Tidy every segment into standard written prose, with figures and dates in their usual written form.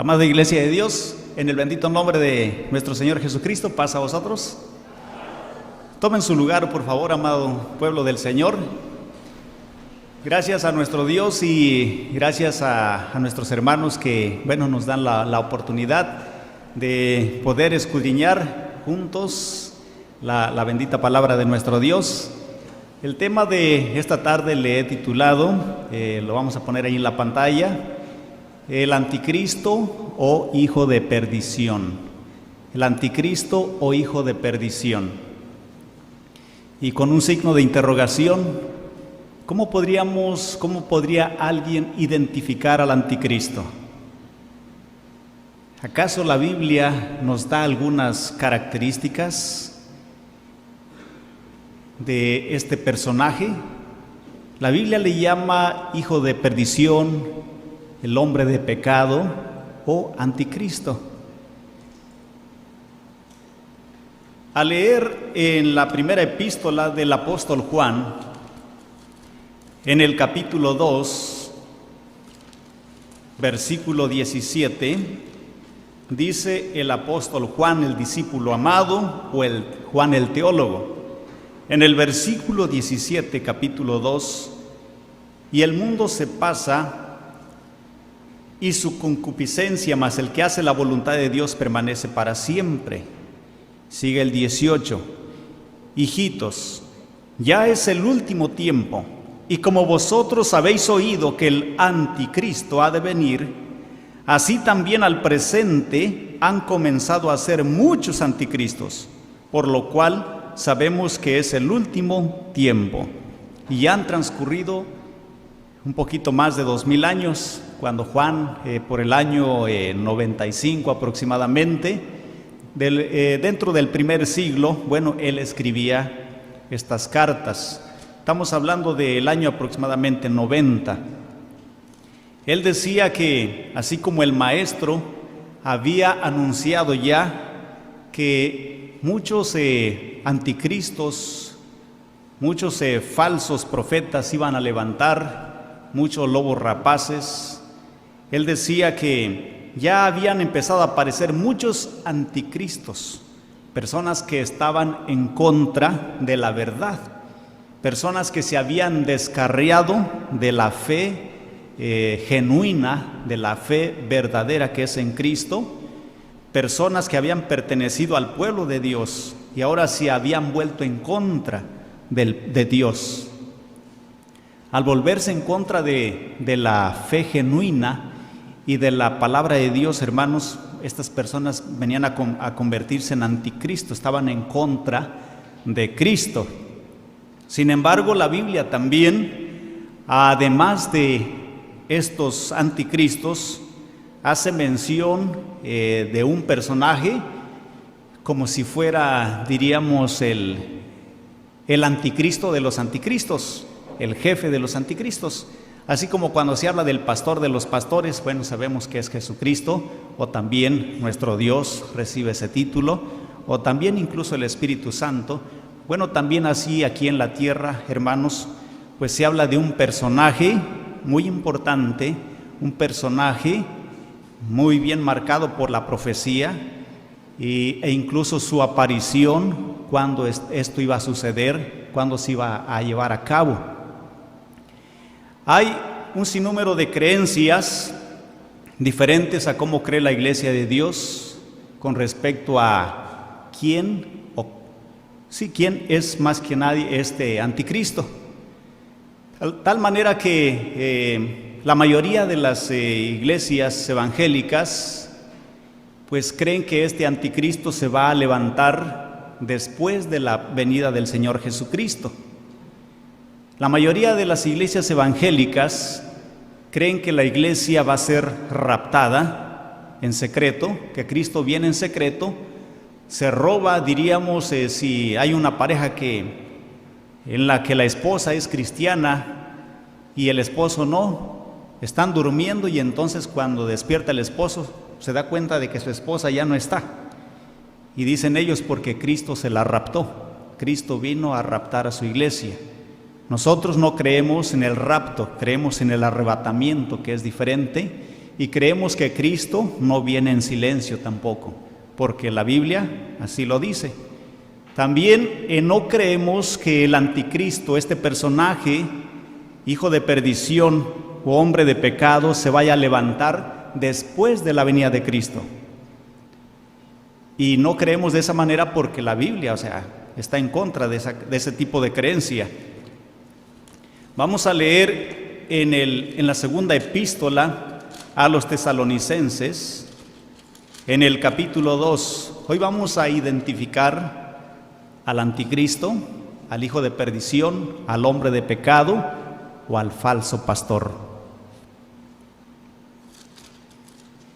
Amada Iglesia de Dios, en el bendito nombre de nuestro Señor Jesucristo, paz a vosotros. Tomen su lugar, por favor, amado pueblo del Señor. Gracias a nuestro Dios y gracias a nuestros hermanos que, nos dan la oportunidad de poder escudriñar juntos la bendita palabra de nuestro Dios. El tema de esta tarde le he titulado, lo vamos a poner ahí en la pantalla, el anticristo o hijo de perdición. El anticristo o hijo de perdición. Y con un signo de interrogación, ¿cómo podría alguien identificar al anticristo? ¿Acaso la Biblia nos da algunas características de este personaje? La Biblia le llama hijo de perdición, el hombre de pecado o anticristo. Al leer en la primera epístola del apóstol Juan, en el capítulo 2, versículo 17, dice el apóstol Juan, el discípulo amado, o Juan el teólogo, en el versículo 17, capítulo 2, y el mundo se pasa y su concupiscencia, mas el que hace la voluntad de Dios permanece para siempre. Sigue el 18, hijitos, ya es el último tiempo, y como vosotros habéis oído que el anticristo ha de venir, así también al presente han comenzado a ser muchos anticristos, por lo cual sabemos que es el último tiempo. Y ya han transcurrido un poquito más de 2000 años, cuando Juan, por el año 95 aproximadamente, dentro del primer siglo, él escribía estas cartas. Estamos hablando del año aproximadamente 90. Él decía que, así como el maestro había anunciado ya que muchos anticristos, muchos falsos profetas iban a levantar, muchos lobos rapaces, él decía que ya habían empezado a aparecer muchos anticristos, personas que estaban en contra de la verdad, personas que se habían descarriado de la fe genuina, de la fe verdadera que es en Cristo, personas que habían pertenecido al pueblo de Dios y ahora se habían vuelto en contra de Dios. Al volverse en contra de la fe genuina y de la palabra de Dios, hermanos, estas personas venían a convertirse en anticristo, estaban en contra de Cristo. Sin embargo, la Biblia también, además de estos anticristos, hace mención de un personaje como si fuera, diríamos, el anticristo de los anticristos, el jefe de los anticristos. Así como cuando se habla del pastor de los pastores, sabemos que es Jesucristo, o también nuestro Dios recibe ese título, o también incluso el Espíritu Santo. También así aquí en la tierra, hermanos, pues se habla de un personaje muy importante, un personaje muy bien marcado por la profecía e incluso su aparición, cuando esto iba a suceder, cuando se iba a llevar a cabo. Hay un sinnúmero de creencias diferentes a cómo cree la Iglesia de Dios con respecto a quién es más que nadie este anticristo. Tal manera que la mayoría de las iglesias evangélicas pues creen que este anticristo se va a levantar después de la venida del Señor Jesucristo. La mayoría de las iglesias evangélicas creen que la iglesia va a ser raptada en secreto, que Cristo viene en secreto, se roba, diríamos, si hay una pareja en la que la esposa es cristiana y el esposo no, están durmiendo y entonces cuando despierta el esposo se da cuenta de que su esposa ya no está. Y dicen ellos porque Cristo se la raptó, Cristo vino a raptar a su iglesia. Nosotros no creemos en el rapto, creemos en el arrebatamiento, que es diferente, y creemos que Cristo no viene en silencio tampoco, porque la Biblia así lo dice. También no creemos que el anticristo, este personaje, hijo de perdición o hombre de pecado, se vaya a levantar después de la venida de Cristo. Y no creemos de esa manera porque la Biblia, está en contra de ese tipo de creencia. Vamos a leer en la segunda epístola a los tesalonicenses, en el capítulo 2. Hoy vamos a identificar al anticristo, al hijo de perdición, al hombre de pecado o al falso pastor.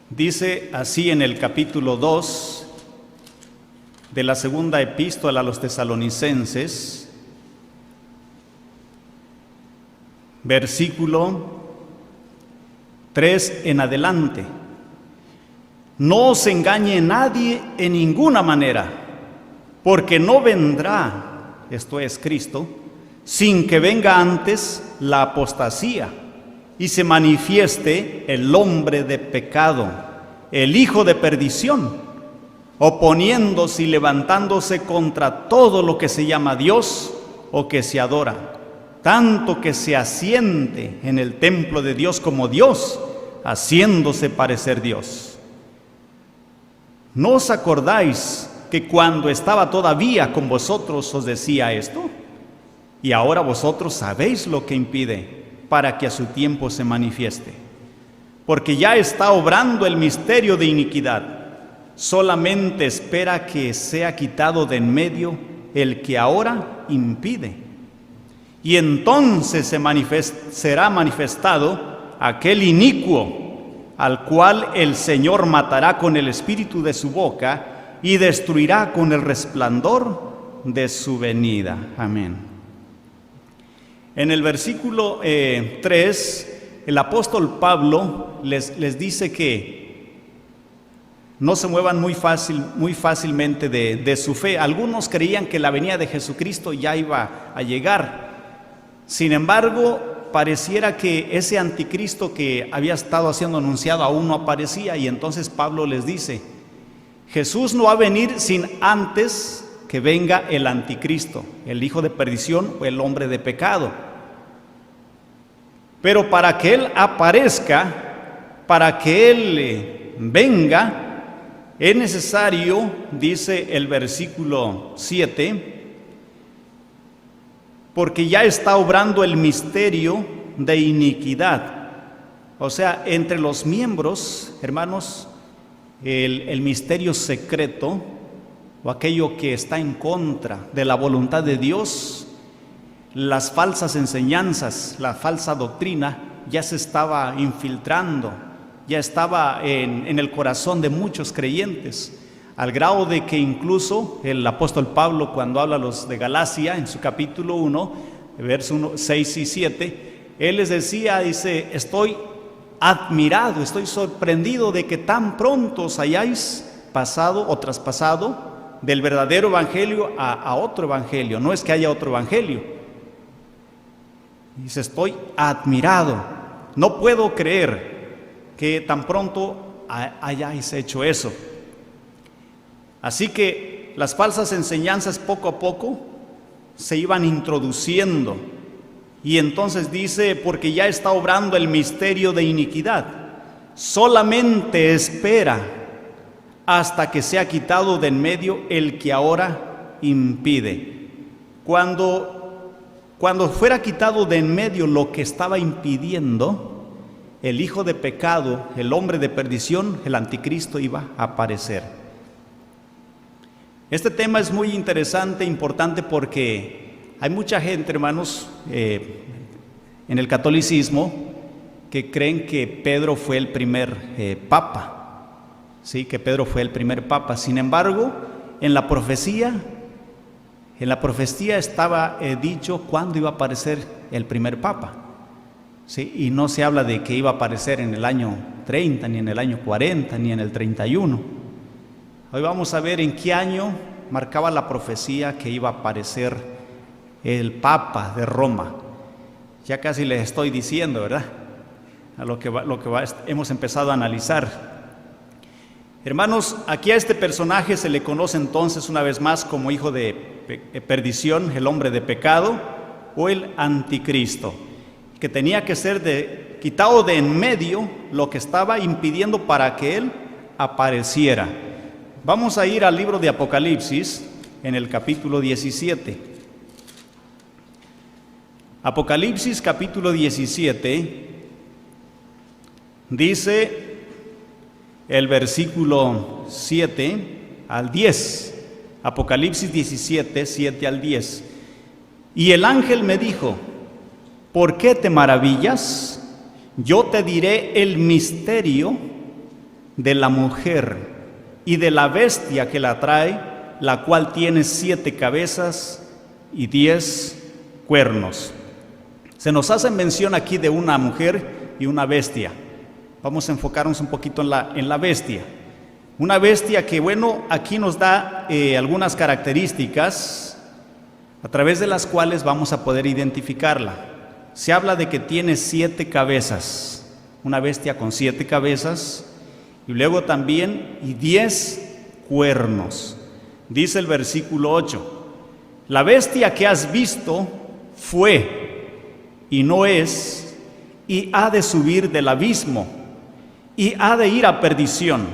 Dice así en el capítulo 2 de la segunda epístola a los tesalonicenses, versículo 3 en adelante: no os engañe nadie en ninguna manera, porque no vendrá, esto es Cristo, sin que venga antes la apostasía y se manifieste el hombre de pecado, el hijo de perdición, oponiéndose y levantándose contra todo lo que se llama Dios o que se adora, tanto que se asiente en el templo de Dios como Dios, haciéndose parecer Dios. ¿No os acordáis que cuando estaba todavía con vosotros os decía esto? Y ahora vosotros sabéis lo que impide para que a su tiempo se manifieste. Porque ya está obrando el misterio de iniquidad. Solamente espera que sea quitado de en medio el que ahora impide. Y entonces será manifestado aquel inicuo, al cual el Señor matará con el espíritu de su boca y destruirá con el resplandor de su venida. Amén. En el versículo 3, el apóstol Pablo les dice que no se muevan muy fácilmente de su fe. Algunos creían que la venida de Jesucristo ya iba a llegar. Sin embargo, pareciera que ese anticristo que había estado siendo anunciado aún no aparecía, y entonces Pablo les dice: Jesús no va a venir sin antes que venga el anticristo, el hijo de perdición o el hombre de pecado. Pero para que Él aparezca, para que Él venga, es necesario, dice el versículo 7, porque ya está obrando el misterio de iniquidad. O sea, entre los miembros, hermanos, el misterio secreto o aquello que está en contra de la voluntad de Dios, las falsas enseñanzas, la falsa doctrina ya se estaba infiltrando, ya estaba en el corazón de muchos creyentes, al grado de que incluso el apóstol Pablo, cuando habla a los de Galacia, en su capítulo 1, versos 6 y 7, él les decía, dice: estoy admirado, estoy sorprendido de que tan pronto os hayáis pasado o traspasado del verdadero evangelio a otro evangelio. No es que haya otro evangelio. Dice: estoy admirado, no puedo creer que tan pronto hayáis hecho eso. Así que las falsas enseñanzas poco a poco se iban introduciendo, y entonces dice: porque ya está obrando el misterio de iniquidad, solamente espera hasta que sea quitado de en medio el que ahora impide. Cuando fuera quitado de en medio lo que estaba impidiendo, el hijo de pecado, el hombre de perdición, el anticristo, iba a aparecer. Este tema es muy interesante, importante, porque hay mucha gente, hermanos, en el catolicismo, que creen que Pedro fue el primer papa. Sí, que Pedro fue el primer papa. Sin embargo, en la profecía estaba dicho cuándo iba a aparecer el primer papa. Sí, y no se habla de que iba a aparecer en el año 30, ni en el año 40, ni en el 31. Hoy vamos a ver en qué año marcaba la profecía que iba a aparecer el Papa de Roma. Ya casi les estoy diciendo, ¿verdad? a hemos empezado a analizar. Hermanos, aquí a este personaje se le conoce entonces una vez más como hijo de perdición, el hombre de pecado o el anticristo, que tenía que ser quitado de en medio lo que estaba impidiendo para que él apareciera. Vamos a ir al libro de Apocalipsis en el capítulo 17. Apocalipsis capítulo 17 dice el versículo 7 al 10, Apocalipsis 17, 7 al 10. Y el ángel me dijo: ¿por qué te maravillas? Yo te diré el misterio de la mujer y de la bestia que la trae, la cual tiene 7 cabezas y 10 cuernos. Se nos hace mención aquí de una mujer y una bestia. Vamos a enfocarnos un poquito en la bestia. Una bestia que, bueno, aquí nos da algunas características a través de las cuales vamos a poder identificarla. Se habla de que tiene 7 cabezas, una bestia con 7 cabezas, y luego también 10 cuernos. Dice el versículo 8: la bestia que has visto fue y no es, y ha de subir del abismo, y ha de ir a perdición,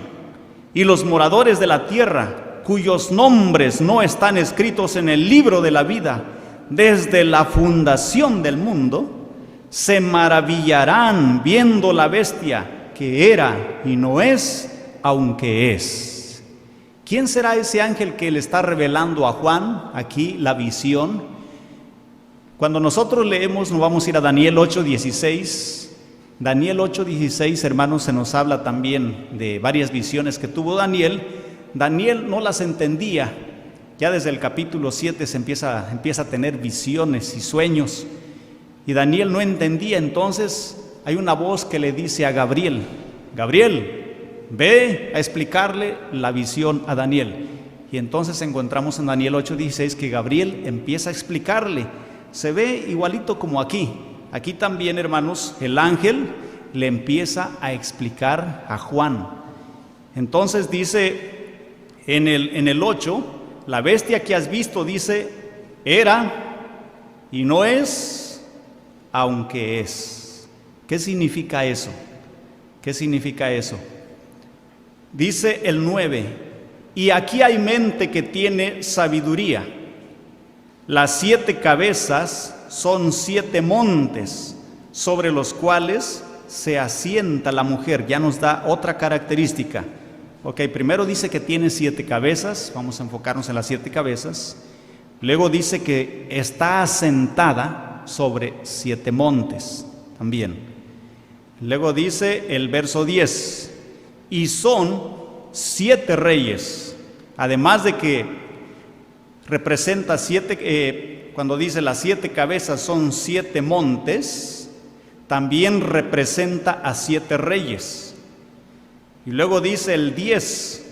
y los moradores de la tierra, cuyos nombres no están escritos en el libro de la vida desde la fundación del mundo, se maravillarán viendo la bestia que era y no es, aunque es. ¿Quién será ese ángel que le está revelando a Juan aquí la visión? Cuando nosotros leemos, nos vamos a ir a Daniel 8:16. Daniel 8:16, hermanos, se nos habla también de varias visiones que tuvo Daniel. Daniel no las entendía. Ya desde el capítulo 7 se empieza a tener visiones y sueños. Y Daniel no entendía. Entonces hay una voz que le dice a Gabriel: Gabriel, ve a explicarle la visión a Daniel. Y entonces encontramos en Daniel 8:16 que Gabriel empieza a explicarle. Se ve igualito como aquí. Aquí también, hermanos, el ángel le empieza a explicar a Juan. Entonces dice en el 8, la bestia que has visto, dice, era y no es, aunque es. ¿Qué significa eso? ¿Qué significa eso? Dice el 9, y aquí hay mente que tiene sabiduría. Las 7 cabezas son 7 montes sobre los cuales se asienta la mujer. Ya nos da otra característica. Ok, primero dice que tiene 7 cabezas. Vamos a enfocarnos en las 7 cabezas. Luego dice que está asentada sobre 7 montes también. Luego dice el verso 10, y son 7 reyes. Además de que representa 7, cuando dice las 7 cabezas son 7 montes, también representa a 7 reyes. Y luego dice el 10,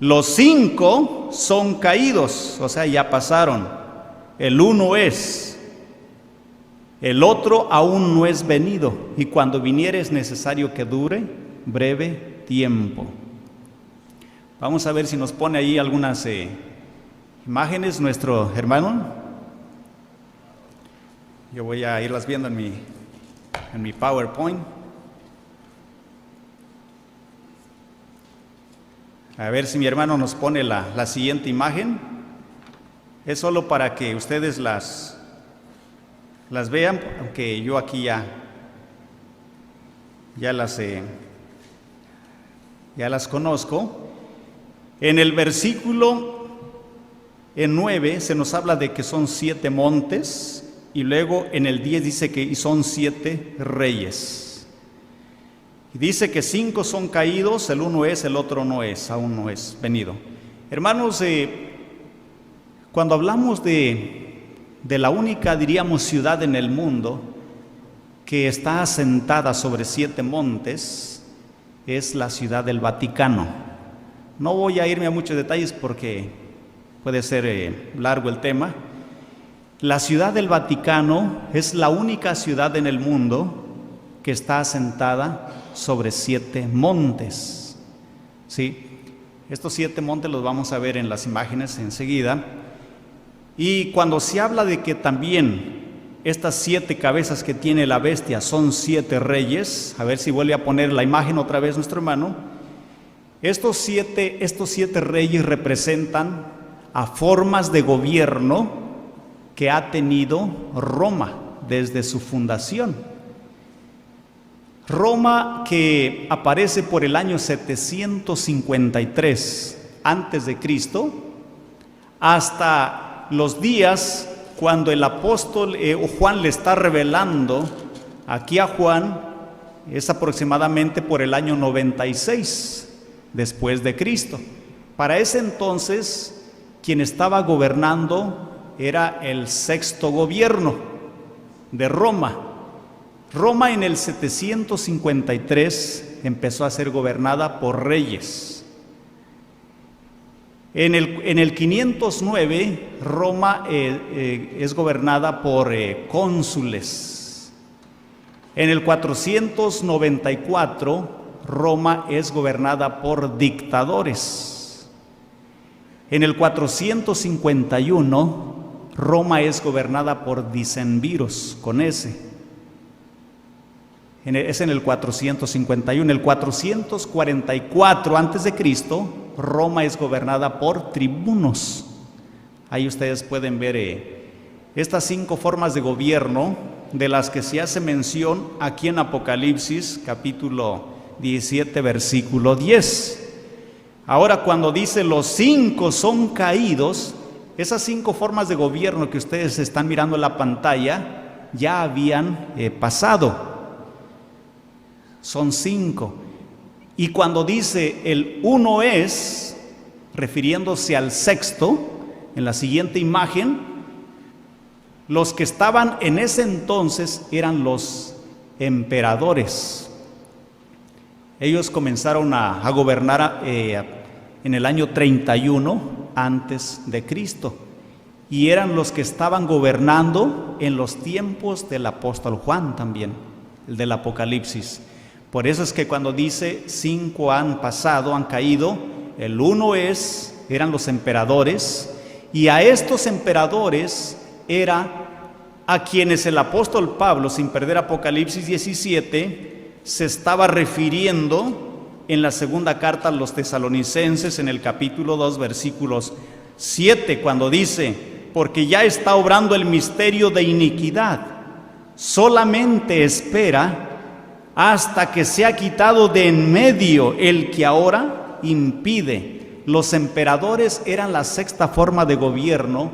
los 5 son caídos, o sea, ya pasaron. El 1 es, el otro aún no es venido, y cuando viniere es necesario que dure breve tiempo. Vamos a ver si nos pone ahí algunas imágenes nuestro hermano. Yo voy a irlas viendo en mi PowerPoint. A ver si mi hermano nos pone la siguiente imagen. Es solo para que ustedes las vean, aunque yo aquí ya las conozco. En el versículo 9 se nos habla de que son 7 montes. Y luego en el 10 dice que son 7 reyes. Y dice que 5 son caídos, el 1 es, el otro no es, aún no es venido. Hermanos, cuando hablamos de la única, diríamos, ciudad en el mundo que está asentada sobre 7 montes, es la ciudad del Vaticano. No voy a irme a muchos detalles porque puede ser largo el tema. La ciudad del Vaticano es la única ciudad en el mundo que está asentada sobre 7 montes. ¿Sí? Estos 7 montes los vamos a ver en las imágenes enseguida. Y cuando se habla de que también estas 7 cabezas que tiene la bestia son 7 reyes, a ver si vuelve a poner la imagen otra vez nuestro hermano. Estos siete reyes representan a formas de gobierno que ha tenido Roma desde su fundación. Roma, que aparece por el año 753 antes de Cristo, hasta los días cuando el apóstol Juan le está revelando aquí a Juan, es aproximadamente por el año 96 después de Cristo. Para ese entonces, quien estaba gobernando era el 6º gobierno de Roma. Roma en el 753 empezó a ser gobernada por reyes. En el 509 Roma es gobernada por cónsules. En el 494 Roma es gobernada por dictadores. En el 451 Roma es gobernada por decemviros, con S. Es en el 451. En el 444 antes de Cristo, Roma es gobernada por tribunos. Ahí ustedes pueden ver estas 5 formas de gobierno de las que se hace mención aquí en Apocalipsis, capítulo 17, versículo 10. Ahora, cuando dice los 5 son caídos, esas 5 formas de gobierno que ustedes están mirando en la pantalla ya habían pasado. Son 5. Y cuando dice el 1 es, refiriéndose al 6º, en la siguiente imagen, los que estaban en ese entonces eran los emperadores. Ellos comenzaron a gobernar en el año 31 antes de Cristo, y eran los que estaban gobernando en los tiempos del apóstol Juan también, el del Apocalipsis. Por eso es que cuando dice 5 han pasado, han caído, el 1 eran los emperadores, y a estos emperadores era a quienes el apóstol Pablo, sin perder Apocalipsis 17, se estaba refiriendo en la segunda carta a los tesalonicenses, en el capítulo 2, versículos 7, cuando dice: porque ya está obrando el misterio de iniquidad, solamente espera hasta que se ha quitado de en medio el que ahora impide. Los emperadores eran la 6ª forma de gobierno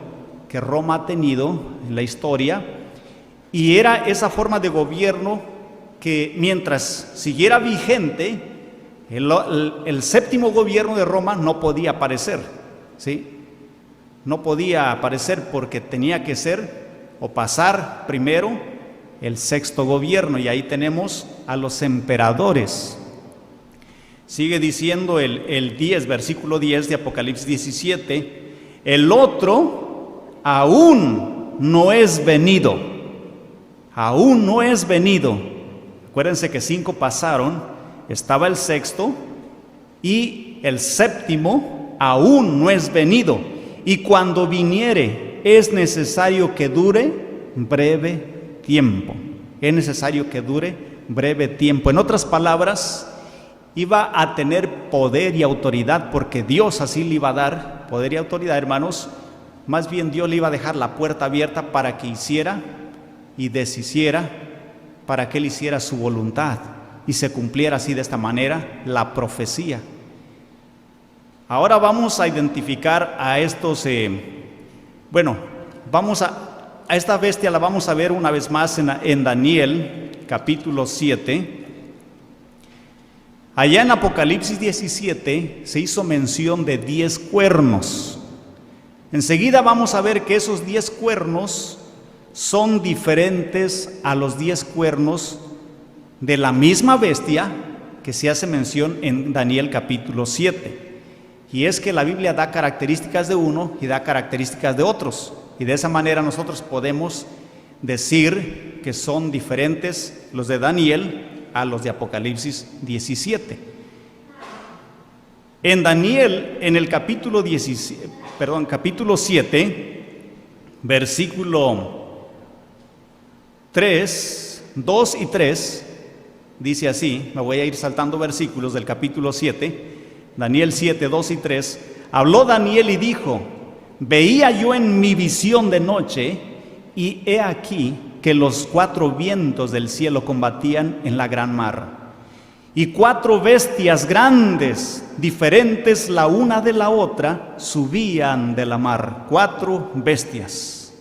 que Roma ha tenido en la historia, y era esa forma de gobierno que mientras siguiera vigente, el 7º gobierno de Roma no podía aparecer, ¿sí? No podía aparecer porque tenía que ser o pasar primero el 6º gobierno, y ahí tenemos a los emperadores. Sigue diciendo el 10, versículo 10 de Apocalipsis 17, el otro aún no es venido, aún no es venido. Acuérdense que 5 pasaron, estaba el 6º y el 7º aún no es venido, y cuando viniere es necesario que dure breve tiempo. Es necesario que dure breve tiempo. En otras palabras, iba a tener poder y autoridad, porque Dios así le iba a dar poder y autoridad, hermanos. Más bien Dios le iba a dejar la puerta abierta para que hiciera y deshiciera, para que él hiciera su voluntad y se cumpliera así de esta manera la profecía. Ahora vamos a identificar a estos, vamos a esta bestia la vamos a ver una vez más en Daniel capítulo 7. Allá en Apocalipsis 17 se hizo mención de 10 cuernos. Enseguida vamos a ver que esos 10 cuernos son diferentes a los 10 cuernos de la misma bestia que se hace mención en Daniel capítulo 7. Y es que la Biblia da características de uno y da características de otros, y de esa manera nosotros podemos decir que son diferentes los de Daniel a los de Apocalipsis 17. En Daniel, en el capítulo 7, versículo 3, 2 y 3, dice así, me voy a ir saltando versículos del capítulo 7, Daniel 7, 2 y 3, habló Daniel y dijo, veía yo en mi visión de noche, y he aquí que los 4 vientos del cielo combatían en la gran mar, y 4 bestias grandes, diferentes la una de la otra, subían de la mar. 4 bestias.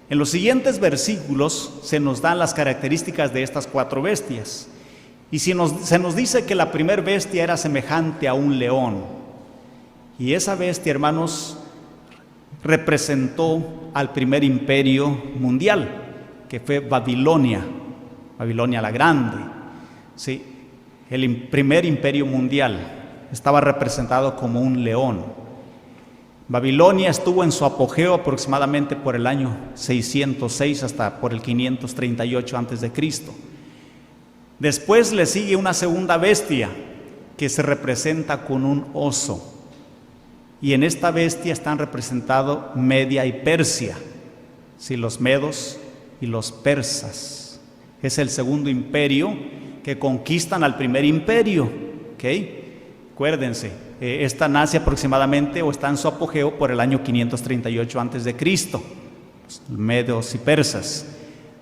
En los siguientes versículos se nos dan las características de estas 4 bestias. Y se nos dice que la primera bestia era semejante a un león. Y esa bestia, hermanos, representó al primer imperio mundial, que fue Babilonia la Grande. Sí, el primer imperio mundial estaba representado como un león. Babilonia estuvo en su apogeo aproximadamente por el año 606 hasta por el 538 a.C. Después le sigue una segunda bestia que se representa con un oso. Y en esta bestia están representados Media y Persia, sí, los medos y los persas. Es el segundo imperio que conquistan al primer imperio. Acuérdense, esta nace aproximadamente o está en su apogeo por el año 538 a.C., los medos y persas.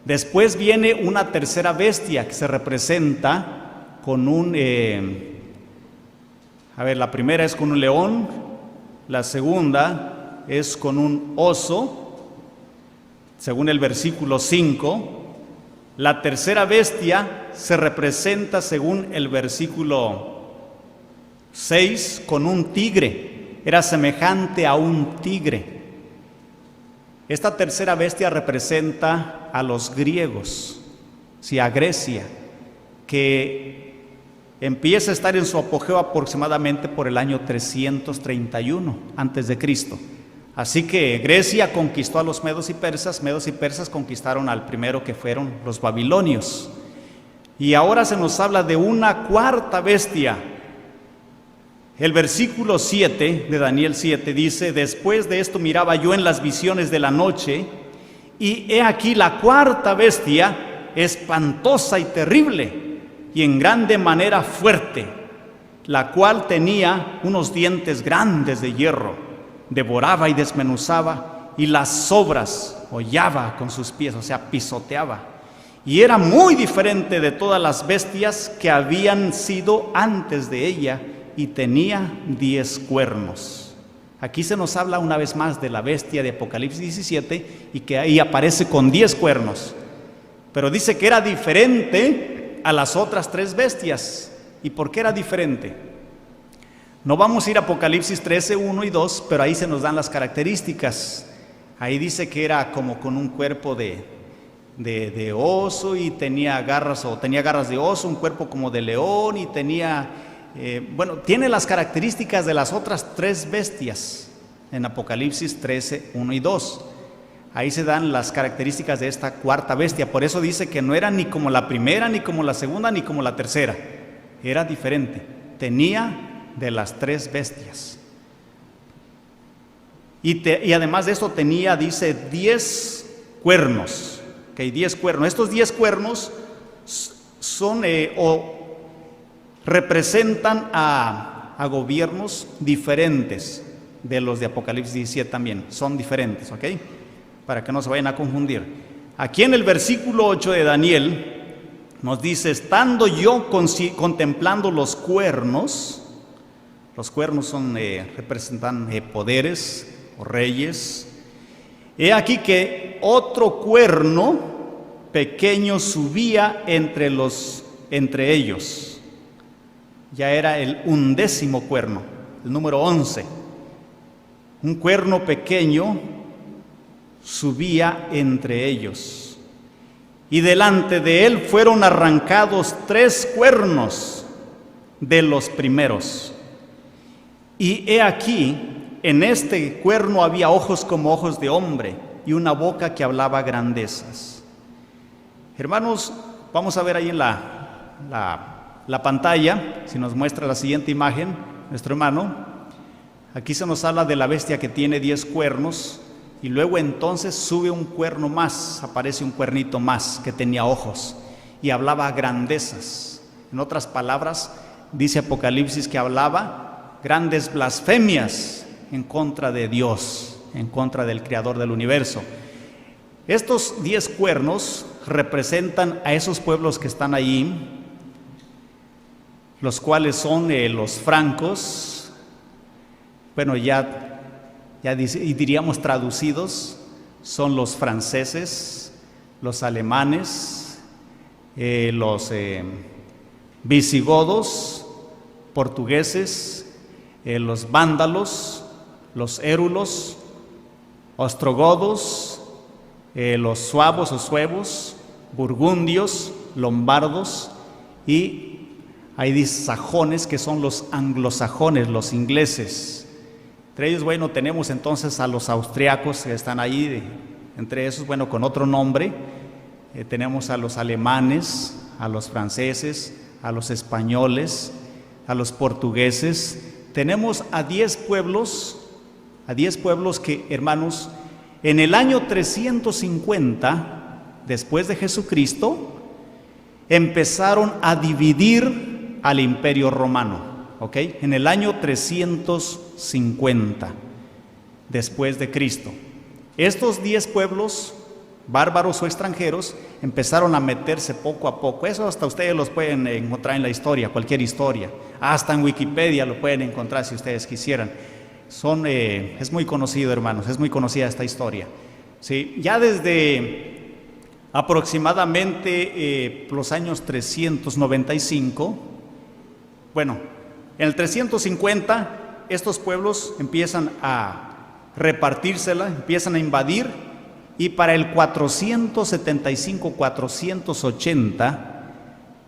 Después viene una tercera bestia que se representa con un... la primera es con un león, la segunda es con un oso, según el versículo 5. La tercera bestia se representa, según el versículo 6, con un tigre. Era semejante a un tigre. Esta tercera bestia representa a los griegos, sí, a Grecia, que empieza a estar en su apogeo aproximadamente por el año 331 a.C. Así que Grecia conquistó a los medos y persas conquistaron al primero, que fueron los babilonios. Y ahora se nos habla de una cuarta bestia. El versículo 7 de Daniel 7 dice, después de esto miraba yo en las visiones de la noche, y he aquí la cuarta bestia, espantosa y terrible, y en grande manera fuerte, la cual tenía unos dientes grandes de hierro, devoraba y desmenuzaba, y las sobras hollaba con sus pies, o sea, pisoteaba. Y era muy diferente de todas las bestias que habían sido antes de ella, y tenía 10 cuernos. Aquí se nos habla una vez más de la bestia de Apocalipsis 17, y que ahí aparece con 10 cuernos. Pero dice que era diferente a las otras 3 bestias. ¿Y por qué era diferente? No vamos a ir a Apocalipsis 13, 1 y 2, pero ahí se nos dan las características. Ahí dice que era como con un cuerpo de oso, y tenía garras de oso, un cuerpo como de león, y tenía, tiene las características de las otras 3 bestias en Apocalipsis 13, 1 y 2. Ahí se dan las características de esta cuarta bestia. Por eso dice que no era ni como la primera, ni como la segunda, ni como la tercera. Era diferente. Tenía de las 3 bestias. Y además de esto tenía, dice, 10 cuernos. 10 cuernos. Estos 10 cuernos son representan a gobiernos diferentes de los de Apocalipsis 17 también. Son diferentes, ¿ok? Para que no se vayan a confundir. Aquí en el versículo 8 de Daniel nos dice, estando yo contemplando los cuernos son, representan poderes o reyes. He aquí que otro cuerno pequeño subía entre ellos. Ya era el 11º cuerno, el número 11. Un cuerno pequeño subía entre ellos. Y delante de él fueron arrancados 3 cuernos de los primeros. Y he aquí, en este cuerno había ojos como ojos de hombre, y una boca que hablaba grandezas. Hermanos, vamos a ver ahí en la pantalla, si nos muestra la siguiente imagen, nuestro hermano. Aquí se nos habla de la bestia que tiene 10 cuernos, y luego entonces sube un cuerno más, aparece un cuernito más que tenía ojos y hablaba grandezas. En otras palabras, dice Apocalipsis que hablaba grandes blasfemias en contra de Dios, en contra del Creador del universo. Estos 10 cuernos representan a esos pueblos que están allí, los cuales son los francos, bueno, ya diríamos traducidos, son los franceses, los alemanes, los visigodos, portugueses, los vándalos, los érulos, ostrogodos, los suavos o suevos, burgundios, lombardos, y ahí dice sajones, que son los anglosajones, los ingleses. Entre ellos, bueno, tenemos entonces a los austriacos que están ahí, entre esos, bueno, con otro nombre. Tenemos a los alemanes, a los franceses, a los españoles, a los portugueses. Tenemos a 10 pueblos que, hermanos, en el año 350, después de Jesucristo, empezaron a dividir al Imperio Romano. ¿Ok? En el año 350 después de Cristo, estos 10 pueblos, bárbaros o extranjeros, empezaron a meterse poco a poco. Eso hasta ustedes los pueden encontrar en la historia, cualquier historia, hasta en Wikipedia lo pueden encontrar si ustedes quisieran. Es muy conocido, hermanos, es muy conocida esta historia. ¿Sí? Ya desde aproximadamente los años 395, bueno, en el 350, estos pueblos empiezan a repartírsela, empiezan a invadir, y para el 475-480,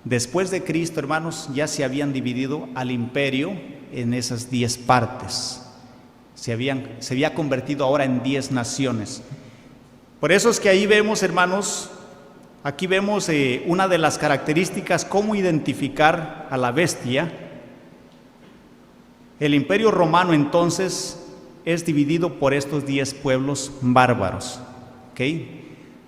después de Cristo, hermanos, ya se habían dividido al imperio en esas 10 partes. Se había convertido ahora en 10 naciones. Por eso es que ahí vemos, hermanos, aquí vemos una de las características, cómo identificar a la bestia. El Imperio Romano entonces es dividido por estos 10 pueblos bárbaros, ¿ok?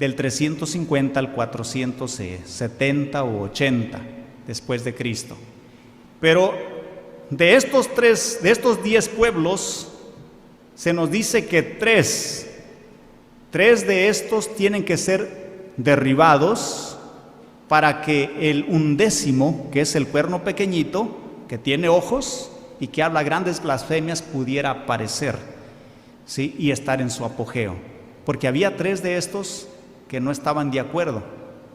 Del 350 al 470 o 80 después de Cristo. Pero de estos 10 pueblos, se nos dice que tres de estos tienen que ser derribados para que el 11º, que es el cuerno pequeñito, que tiene ojos y que habla grandes blasfemias, pudiera aparecer, ¿sí? Y estar en su apogeo, porque había 3 de estos que no estaban de acuerdo.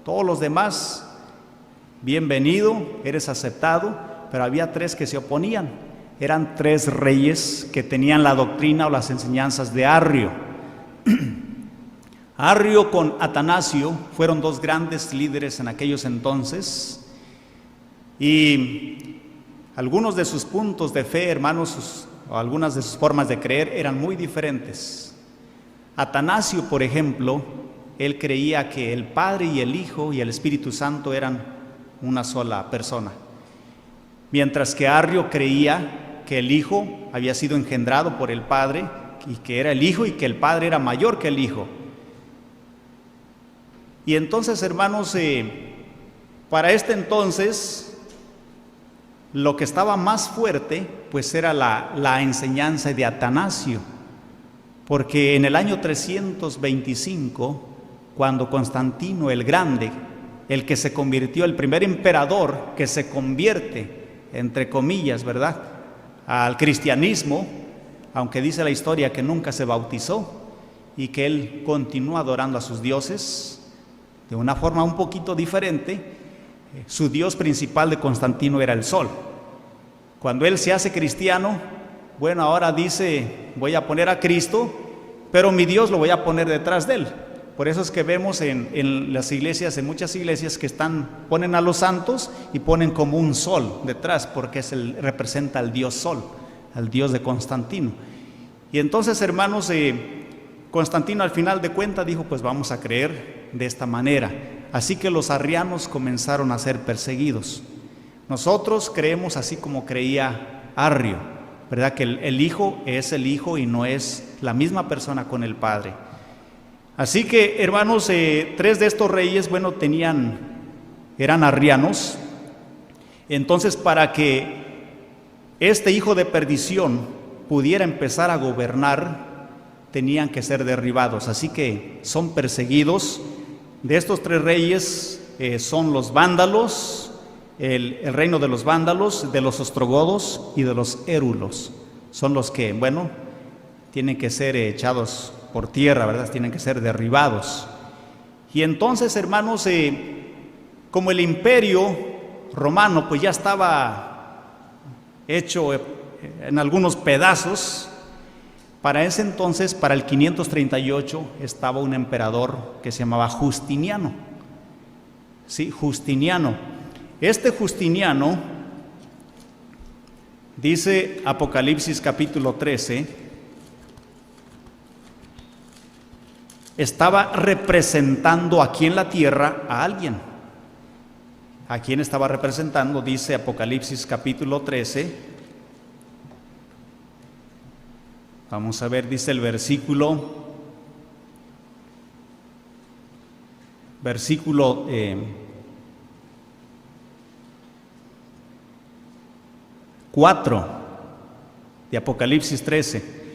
Todos los demás, bienvenido, eres aceptado, pero había 3 que se oponían. Eran 3 reyes que tenían la doctrina o las enseñanzas de Arrio. Arrio con Atanasio fueron 2 grandes líderes en aquellos entonces, y algunos de sus puntos de fe, hermanos, o algunas de sus formas de creer eran muy diferentes. Atanasio, por ejemplo, él creía que el Padre y el Hijo y el Espíritu Santo eran una sola persona, mientras que Arrio creía que el Hijo había sido engendrado por el Padre y que era el Hijo y que el Padre era mayor que el Hijo. Y entonces, hermanos, para este entonces, lo que estaba más fuerte, pues era la enseñanza de Atanasio, porque en el año 325, cuando Constantino el Grande, el que se convirtió, el primer emperador que se convierte, entre comillas, ¿verdad?, al cristianismo, aunque dice la historia que nunca se bautizó y que él continuó adorando a sus dioses de una forma un poquito diferente. Su dios principal de Constantino era el sol. Cuando él se hace cristiano, bueno, ahora dice, voy a poner a Cristo, pero mi Dios lo voy a poner detrás de él. Por eso es que vemos en las iglesias, en muchas iglesias que ponen a los santos y ponen como un sol detrás, porque representa al dios sol, al dios de Constantino. Y entonces, hermanos, Constantino al final de cuentas dijo, pues vamos a creer de esta manera. Así que los arrianos comenzaron a ser perseguidos. Nosotros creemos así como creía Arrio, ¿verdad? Que el Hijo es el Hijo y no es la misma persona con el Padre. Así que, hermanos, tres de estos reyes, bueno, eran arrianos. Entonces, para que este hijo de perdición pudiera empezar a gobernar, tenían que ser derribados. Así que son perseguidos. De estos tres reyes son los vándalos, el reino de los vándalos, de los ostrogodos y de los érulos. Son los que, bueno, tienen que ser echados por tierra, ¿verdad? Tienen que ser derribados. Y entonces, hermanos, como el imperio romano pues ya estaba hecho en algunos pedazos, para ese entonces, para el 538, estaba un emperador que se llamaba Justiniano. Sí, Justiniano. Este Justiniano, dice Apocalipsis capítulo 13, estaba representando aquí en la tierra a alguien. ¿A quién estaba representando? Dice Apocalipsis capítulo 13. Vamos a ver, dice el versículo 4 de Apocalipsis 13.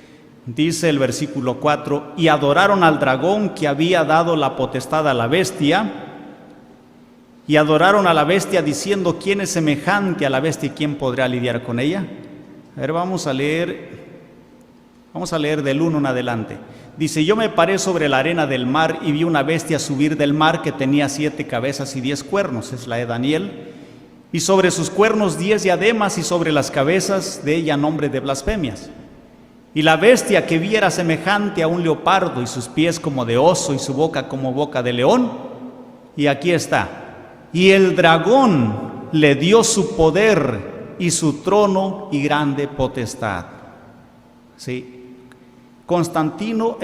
Dice el versículo 4, y adoraron al dragón que había dado la potestad a la bestia, y adoraron a la bestia diciendo, ¿quién es semejante a la bestia y quién podrá lidiar con ella? A ver, vamos a leer del 1 en adelante. Dice, yo me paré sobre la arena del mar y vi una bestia subir del mar que tenía 7 cabezas y 10 cuernos, es la de Daniel, y sobre sus cuernos 10 diademas y sobre las cabezas de ella nombre de blasfemias. Y la bestia que vi era semejante a un leopardo y sus pies como de oso y su boca como boca de león. Y aquí está. Y el dragón le dio su poder y su trono y grande potestad. Sí. Constantino,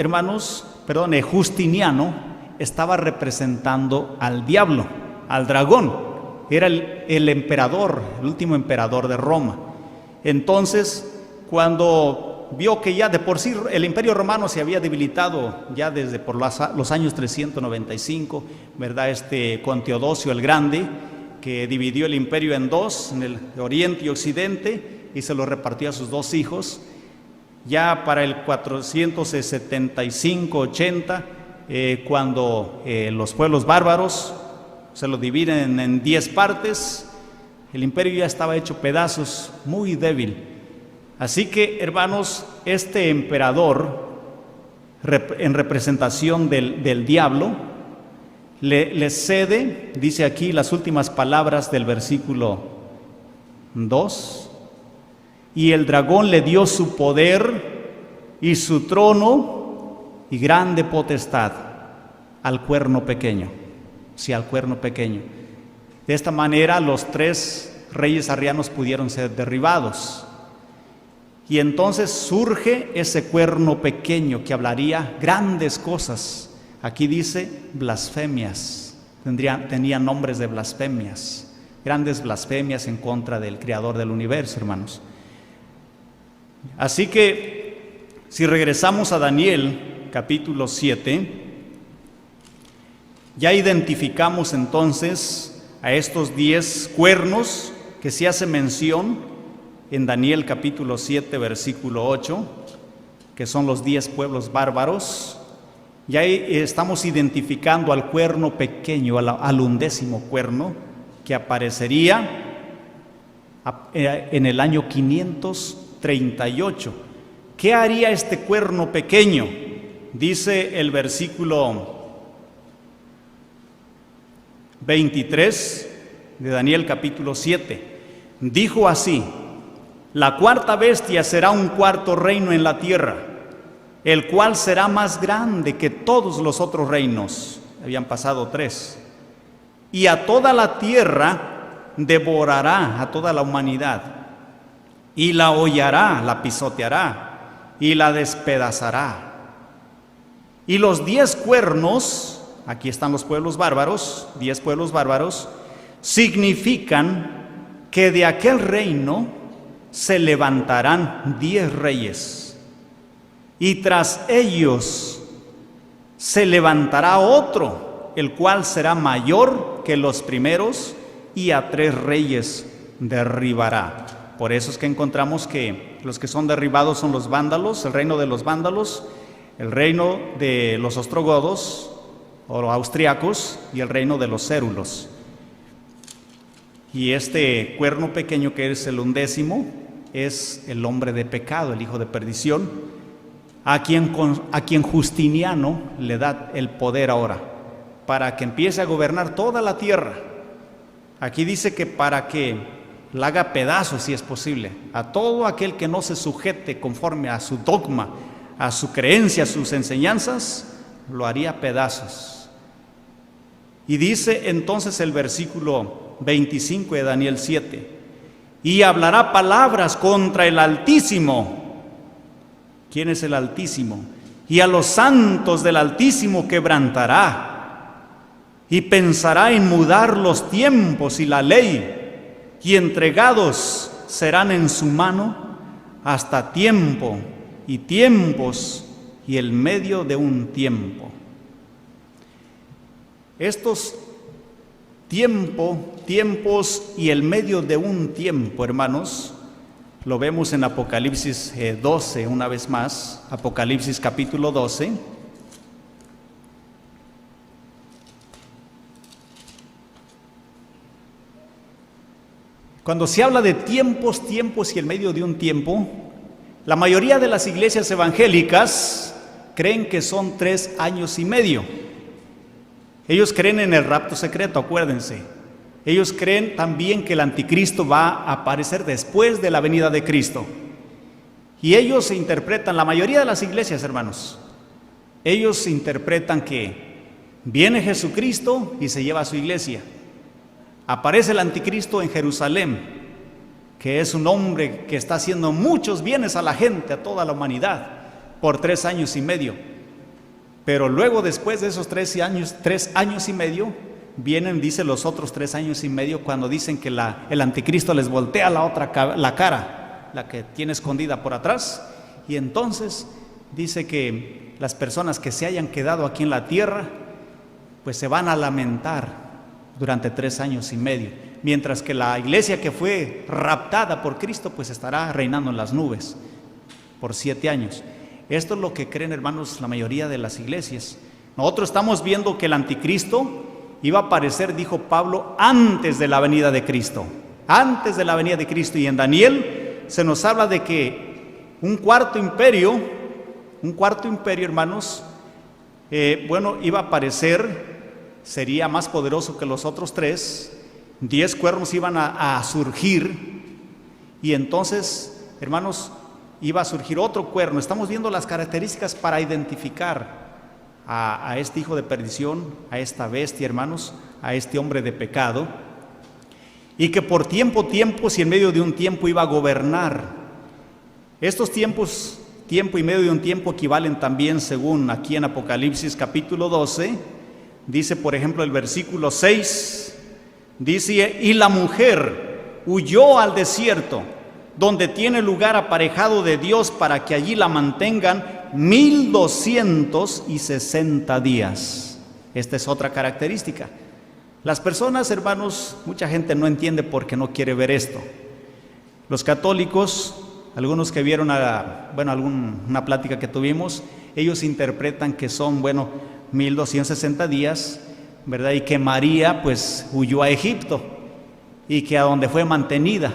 Justiniano estaba representando al diablo, al dragón. Era el emperador, el último emperador de Roma. Entonces, cuando vio que ya de por sí el imperio romano se había debilitado ya desde por los años 395, ¿verdad? Con Teodosio el Grande, que dividió el imperio en dos, en el oriente y occidente, y se lo repartió a sus 2 hijos. Ya para el 475-80, cuando los pueblos bárbaros se lo dividen en 10 partes, el imperio ya estaba hecho pedazos, muy débil. Así que, hermanos, este emperador, en representación del diablo, le cede, dice aquí las últimas palabras del versículo 2, y el dragón le dio su poder y su trono y grande potestad al cuerno pequeño. Sí, al cuerno pequeño. De esta manera los 3 reyes arrianos pudieron ser derribados. Y entonces surge ese cuerno pequeño que hablaría grandes cosas. Aquí dice blasfemias. Tenía nombres de blasfemias. Grandes blasfemias en contra del Creador del universo, hermanos. Así que, si regresamos a Daniel, capítulo 7, ya identificamos entonces a estos 10 cuernos que se hace mención en Daniel capítulo 7, versículo 8, que son los 10 pueblos bárbaros. Ya estamos identificando al cuerno pequeño, al 11º cuerno, que aparecería en el año 538. ¿Qué haría este cuerno pequeño? Dice el versículo 23 de Daniel capítulo 7. Dijo así: la cuarta bestia será un cuarto reino en la tierra, el cual será más grande que todos los otros reinos. Habían pasado 3. Y a toda la tierra devorará, a toda la humanidad, y la hollará, la pisoteará, y la despedazará. Y los 10 cuernos, aquí están los pueblos bárbaros, 10 pueblos bárbaros, significan que de aquel reino se levantarán 10 reyes, y tras ellos se levantará otro, el cual será mayor que los primeros, y a 3 reyes derribará. Por eso es que encontramos que los que son derribados son los vándalos, el reino de los vándalos, el reino de los ostrogodos o austriacos y el reino de los cérulos. Y este cuerno pequeño, que es el 11º, es el hombre de pecado, el hijo de perdición, a quien Justiniano le da el poder ahora, para que empiece a gobernar toda la tierra. Aquí dice que para que la haga pedazos, si es posible, a todo aquel que no se sujete conforme a su dogma, a su creencia, a sus enseñanzas, lo haría pedazos. Y dice entonces el versículo 25 de Daniel 7, y hablará palabras contra el Altísimo. ¿Quién es el Altísimo? Y a los santos del Altísimo quebrantará, y pensará en mudar los tiempos y la ley, y entregados serán en su mano hasta tiempo y tiempos y el medio de un tiempo. Estos tiempos y el medio de un tiempo, hermanos, lo vemos en Apocalipsis 12, una vez más, Apocalipsis capítulo 12. Cuando se habla de tiempos y el medio de un tiempo, la mayoría de las iglesias evangélicas creen que son 3 años y medio. Ellos creen en el rapto secreto, acuérdense. Ellos creen también que el anticristo va a aparecer después de la venida de Cristo. Y ellos interpretan, la mayoría de las iglesias, hermanos, ellos interpretan que viene Jesucristo y se lleva a su iglesia. Aparece el anticristo en Jerusalén, que es un hombre que está haciendo muchos bienes a la gente, a toda la humanidad, por 3 años y medio. Pero luego, después de esos 3 años y medio, vienen, dice, los otros 3 años y medio, cuando dicen que el anticristo les voltea la cara, la que tiene escondida por atrás, y entonces dice que las personas que se hayan quedado aquí en la tierra, pues se van a lamentar durante 3 años y medio, mientras que la iglesia que fue raptada por Cristo, pues estará reinando en las nubes por 7 años. Esto es lo que creen, hermanos, la mayoría de las iglesias. Nosotros estamos viendo que el anticristo iba a aparecer, dijo Pablo, antes de la venida de Cristo. Antes de la venida de Cristo. Y en Daniel se nos habla de que un cuarto imperio, hermanos, iba a aparecer, sería más poderoso que los otros 3. 10 cuernos iban a surgir, y entonces, hermanos, iba a surgir otro cuerno. Estamos viendo las características para identificar a este hijo de perdición, a esta bestia, hermanos, a este hombre de pecado, y que por tiempo y en medio de un tiempo iba a gobernar. Estos tiempos, tiempo y medio de un tiempo, equivalen también, según aquí en Apocalipsis capítulo 12, dice por ejemplo el versículo 6, dice, y la mujer huyó al desierto, donde tiene lugar aparejado de Dios, para que allí la mantengan 1260 días. Esta es otra característica. Las personas, hermanos, mucha gente no entiende porque no quiere ver esto. Los católicos, algunos que vieron una plática que tuvimos, ellos interpretan que son, 1260 días, ¿verdad? Y que María, pues, huyó a Egipto, y que a donde fue mantenida,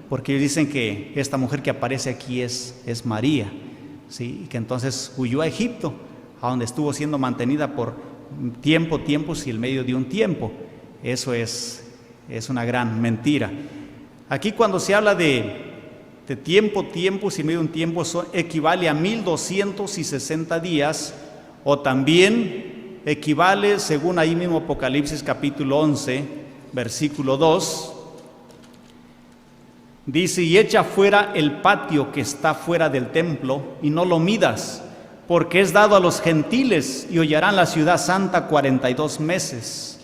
porque ellos dicen que esta mujer que aparece aquí es María, ¿sí? Y que entonces huyó a Egipto, a donde estuvo siendo mantenida por tiempos y el medio de un tiempo. Eso es una gran mentira. Aquí cuando se habla de tiempos y medio de un tiempo, equivale a 1260 días, o también equivale, según ahí mismo Apocalipsis capítulo 11, versículo 2, dice, y echa fuera el patio que está fuera del templo, y no lo midas, porque es dado a los gentiles y hollarán la ciudad santa 42 meses.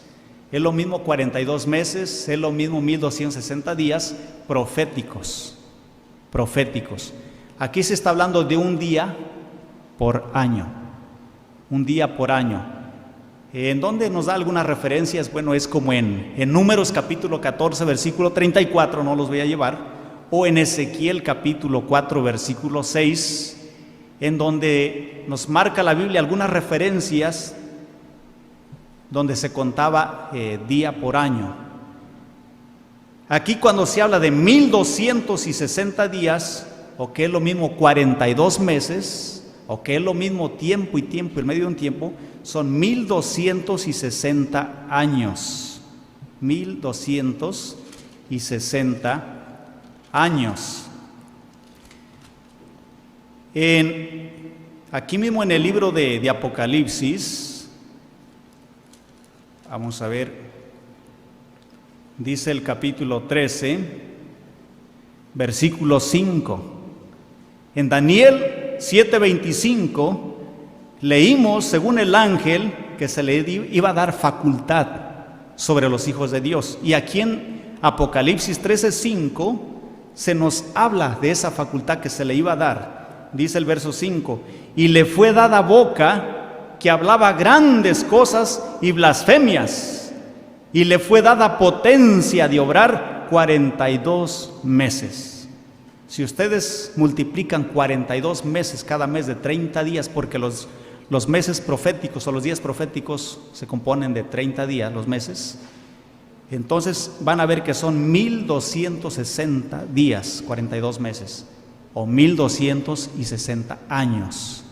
Es lo mismo 42 meses, es lo mismo 1260 días proféticos. Aquí se está hablando de un día por año, un día por año. ¿En dónde nos da algunas referencias? Bueno, es como en Números capítulo 14, versículo 34, no los voy a llevar, o en Ezequiel capítulo 4, versículo 6, en donde nos marca la Biblia algunas referencias donde se contaba día por año. Aquí cuando se habla de 1260 días, o que es lo mismo 42 meses, o que es lo mismo tiempo y tiempo, en medio de un tiempo, son 1260 años. 1260 años. Aquí mismo en el libro de Apocalipsis, vamos a ver, dice el capítulo 13, versículo 5. En Daniel 7:25 leímos, según el ángel, que se le iba a dar facultad sobre los hijos de Dios. Y aquí en Apocalipsis 13:5 se nos habla de esa facultad que se le iba a dar. Dice el verso 5, y le fue dada boca que hablaba grandes cosas y blasfemias, y le fue dada potencia de obrar 42 meses. Si ustedes multiplican 42 meses, cada mes de 30 días, porque los meses proféticos o los días proféticos se componen de 30 días, los meses, entonces van a ver que son 1260 días, 42 meses, o 1260 años.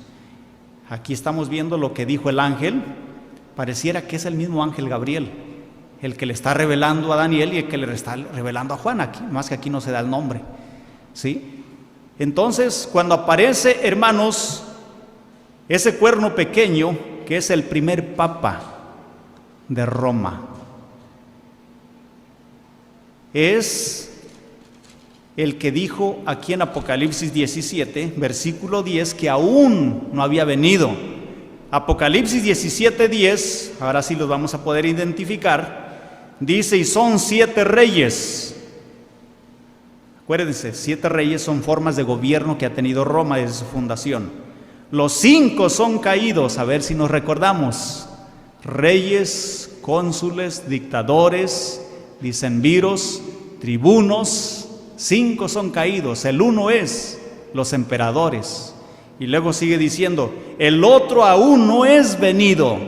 Aquí estamos viendo lo que dijo el ángel. Pareciera que es el mismo ángel Gabriel, el que le está revelando a Daniel y el que le está revelando a Juan, aquí, más que aquí no se da el nombre, ¿sí? Entonces, cuando aparece, hermanos, ese cuerno pequeño, que es el primer papa de Roma, es el que dijo aquí en Apocalipsis 17, versículo 10, que aún no había venido. Apocalipsis 17:10, ahora sí los vamos a poder identificar, dice, y son 7 reyes. Acuérdense, 7 reyes son formas de gobierno que ha tenido Roma desde su fundación. Los 5 son caídos, a ver si nos recordamos: reyes, cónsules, dictadores, decemviros, tribunos. 5 son caídos, el 1 es los emperadores. Y luego sigue diciendo, el otro aún no es venido.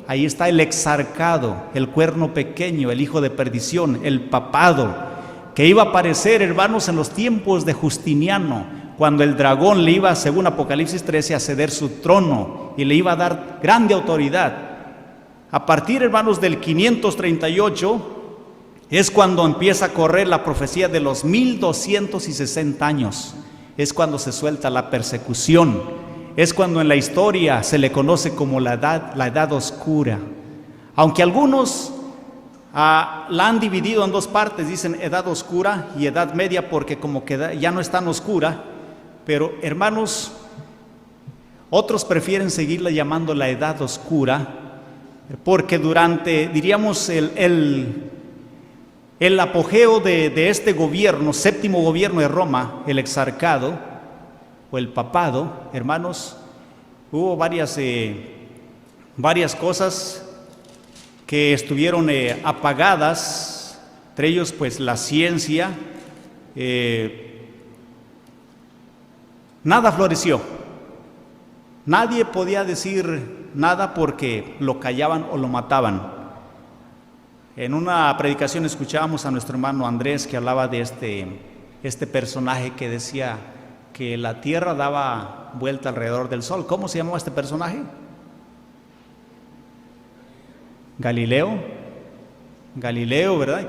Ahí está el exarcado, el cuerno pequeño, el hijo de perdición, el papado, que iba a aparecer, hermanos, en los tiempos de Justiniano, cuando el dragón le iba, según Apocalipsis 13, a ceder su trono y le iba a dar grande autoridad. A partir, hermanos, del 538 es cuando empieza a correr la profecía de los 1260 años. Es cuando se suelta la persecución. Es cuando en la historia se le conoce como la edad oscura. Aunque algunos la han dividido en 2 partes, dicen edad oscura y edad media, porque como que ya no es tan oscura. Pero, hermanos, otros prefieren seguirla llamando la edad oscura, porque durante, diríamos, el apogeo de este gobierno, 7º gobierno de Roma, el exarcado o el papado, hermanos, hubo varias cosas que estuvieron apagadas, entre ellos pues la ciencia. Nada floreció, nadie podía decir nada porque lo callaban o lo mataban. En una predicación escuchábamos a nuestro hermano Andrés, que hablaba de este personaje que decía que la tierra daba vuelta alrededor del sol. ¿Cómo se llamaba este personaje? Galileo, ¿verdad?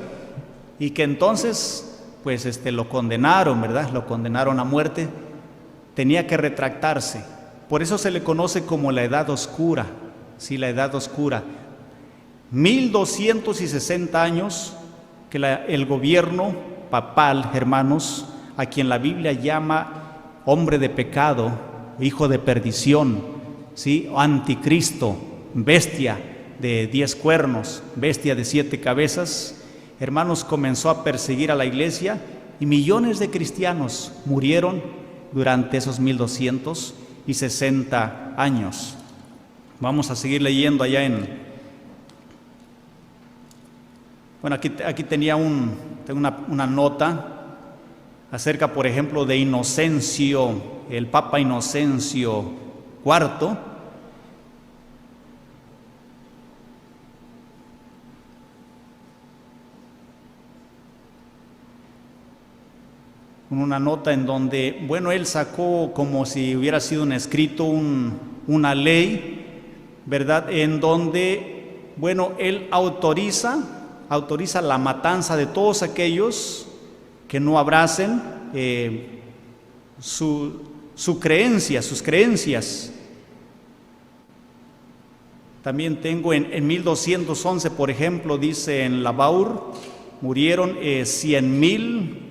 Y que entonces pues lo condenaron, ¿verdad? Lo condenaron a muerte. Tenía que retractarse. Por eso se le conoce como la edad oscura. Sí, la edad oscura. 1260 años que el gobierno papal, hermanos, a quien la Biblia llama hombre de pecado, hijo de perdición, ¿sí? Anticristo, bestia de 10 cuernos, bestia de 7 cabezas, hermanos, comenzó a perseguir a la iglesia y millones de cristianos murieron durante esos 1260 años. Vamos a seguir leyendo allá bueno, aquí tenía tengo una nota acerca, por ejemplo, de Inocencio, el Papa Inocencio IV. Una nota en donde, bueno, él sacó como si hubiera sido un escrito, una ley, ¿verdad? En donde, bueno, él autoriza la matanza de todos aquellos que no abracen sus creencias. También tengo en 1211, por ejemplo, dice en Lavaur, murieron 100,000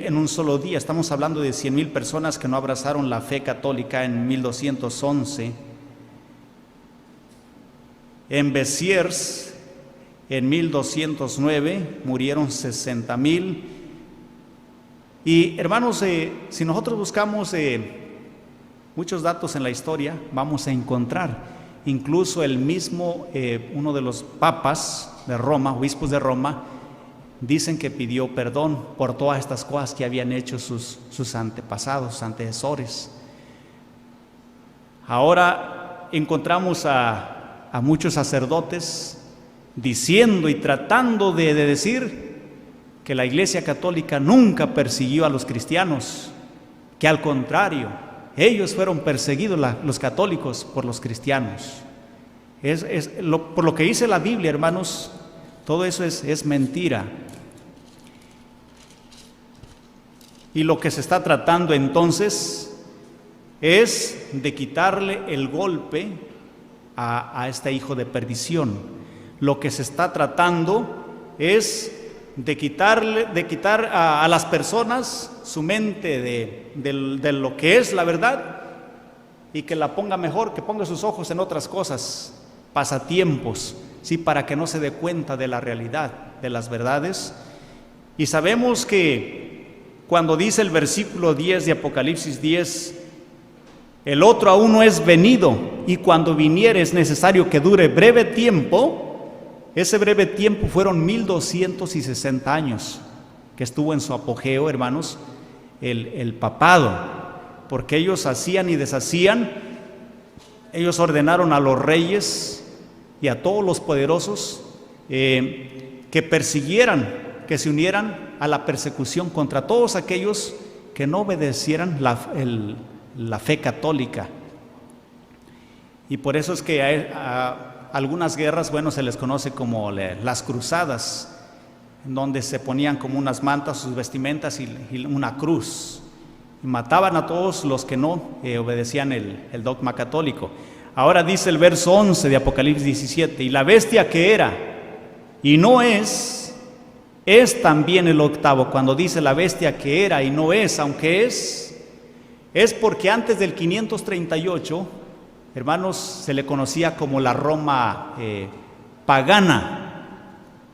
en un solo día. Estamos hablando de 100,000 personas que no abrazaron la fe católica en 1211. En Béziers, en 1209, murieron 60,000. Y hermanos, si nosotros buscamos muchos datos en la historia, vamos a encontrar incluso el mismo, uno de los papas de Roma, obispos de Roma, dicen que pidió perdón por todas estas cosas que habían hecho sus antepasados, sus antecesores. Ahora encontramos a muchos sacerdotes diciendo y tratando de decir que la Iglesia Católica nunca persiguió a los cristianos, que al contrario, ellos fueron perseguidos, los católicos, por los cristianos. Por lo que dice la Biblia, hermanos, todo eso es mentira. Y lo que se está tratando entonces es de quitarle el golpe a este hijo de perdición. Lo que se está tratando es de quitar a las personas su mente de lo que es la verdad y que la ponga mejor, que ponga sus ojos en otras cosas, pasatiempos, ¿sí? Para que no se dé cuenta de la realidad, de las verdades. Y sabemos que cuando dice el versículo 10 de Apocalipsis 10, el otro aún no es venido, y cuando viniere es necesario que dure breve tiempo. Ese breve tiempo fueron 1260 años que estuvo en su apogeo, hermanos, el papado, porque ellos hacían y deshacían. Ellos ordenaron a los reyes y a todos los poderosos que persiguieran, que se unieran a la persecución contra todos aquellos que no obedecieran la fe católica. Y por eso es que a algunas guerras, bueno, se les conoce como las cruzadas, en donde se ponían como unas mantas, sus vestimentas y una cruz, y mataban a todos los que no obedecían el dogma católico. Ahora dice el verso 11 de Apocalipsis 17, y la bestia que era y no es también el octavo. Cuando dice la bestia que era y no es, aunque es porque antes del 538, hermanos, se le conocía como la Roma pagana,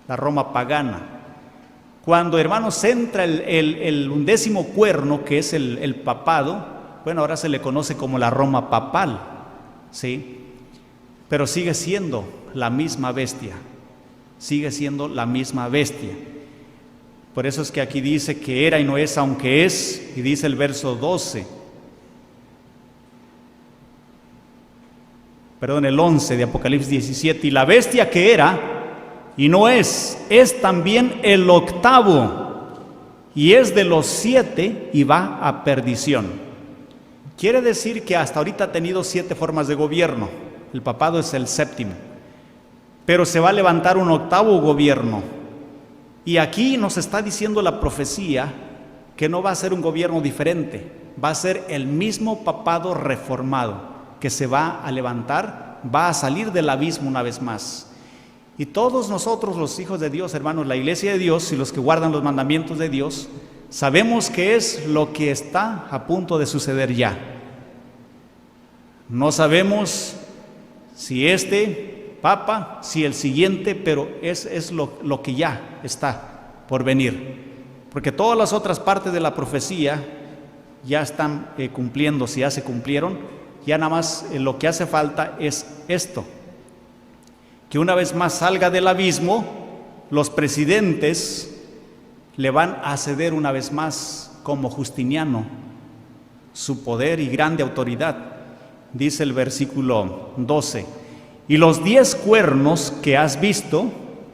la Roma pagana. Cuando, hermanos, entra el 11º cuerno, que es el papado, bueno, ahora se le conoce como la Roma papal, ¿sí? Pero sigue siendo la misma bestia, sigue siendo la misma bestia. Por eso es que aquí dice que era y no es, aunque es, y dice el verso 12, el 11 de Apocalipsis 17, y la bestia que era y no es también el octavo, y es de los 7 y va a perdición. Quiere decir que hasta ahorita ha tenido 7 formas de gobierno, el papado es el 7º, pero se va a levantar un 8º gobierno, y aquí nos está diciendo la profecía que no va a ser un gobierno diferente, va a ser el mismo papado reformado, que se va a levantar, va a salir del abismo una vez más. Y todos nosotros, los hijos de Dios, hermanos, la iglesia de Dios y los que guardan los mandamientos de Dios, sabemos que es lo que está a punto de suceder ya. No sabemos si este papa, si el siguiente, pero es lo que ya está por venir. Porque todas las otras partes de la profecía ya están cumpliéndose, ya se cumplieron. Ya nada más lo que hace falta es esto: que una vez más salga del abismo, los presidentes le van a ceder una vez más, como Justiniano, su poder y grande autoridad. Dice el versículo 12: y los 10 cuernos que has visto,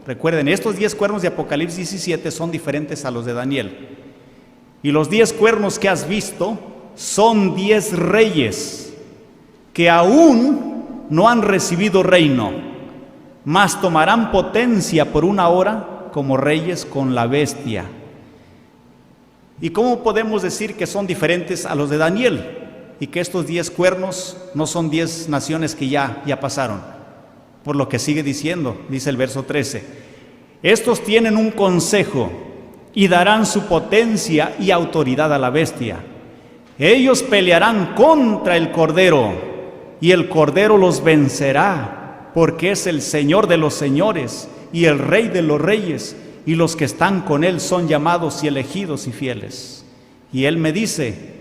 recuerden, estos 10 cuernos de Apocalipsis 17 son diferentes a los de Daniel. Y los 10 cuernos que has visto son 10 reyes que aún no han recibido reino, mas tomarán potencia por una hora como reyes con la bestia. ¿Y cómo podemos decir que son diferentes a los de Daniel? Y que estos 10 cuernos no son 10 naciones que ya pasaron. Por lo que sigue diciendo, dice el verso 13: estos tienen un consejo y darán su potencia y autoridad a la bestia. Ellos pelearán contra el Cordero, y el Cordero los vencerá, porque es el Señor de los señores y el Rey de los reyes, y los que están con él son llamados y elegidos y fieles. Y él me dice: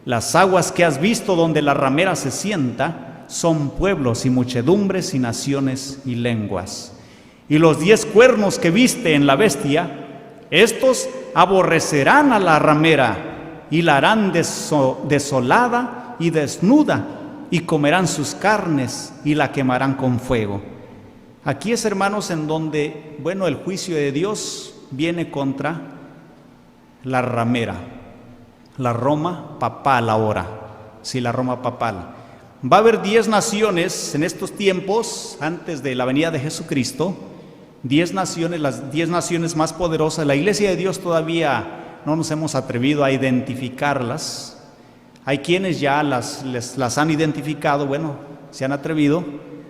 las aguas que has visto donde la ramera se sienta son pueblos y muchedumbres y naciones y lenguas. Y los 10 cuernos que viste en la bestia, estos aborrecerán a la ramera y la harán desolada y desnuda, y comerán sus carnes y la quemarán con fuego. Aquí es, hermanos, en donde, el juicio de Dios viene contra la ramera, la Roma papal ahora. Sí, la Roma papal. Va a haber 10 naciones en estos tiempos, antes de la venida de Jesucristo, 10 naciones, las 10 naciones más poderosas. La Iglesia de Dios todavía no nos hemos atrevido a identificarlas. Hay quienes ya las han identificado, se han atrevido.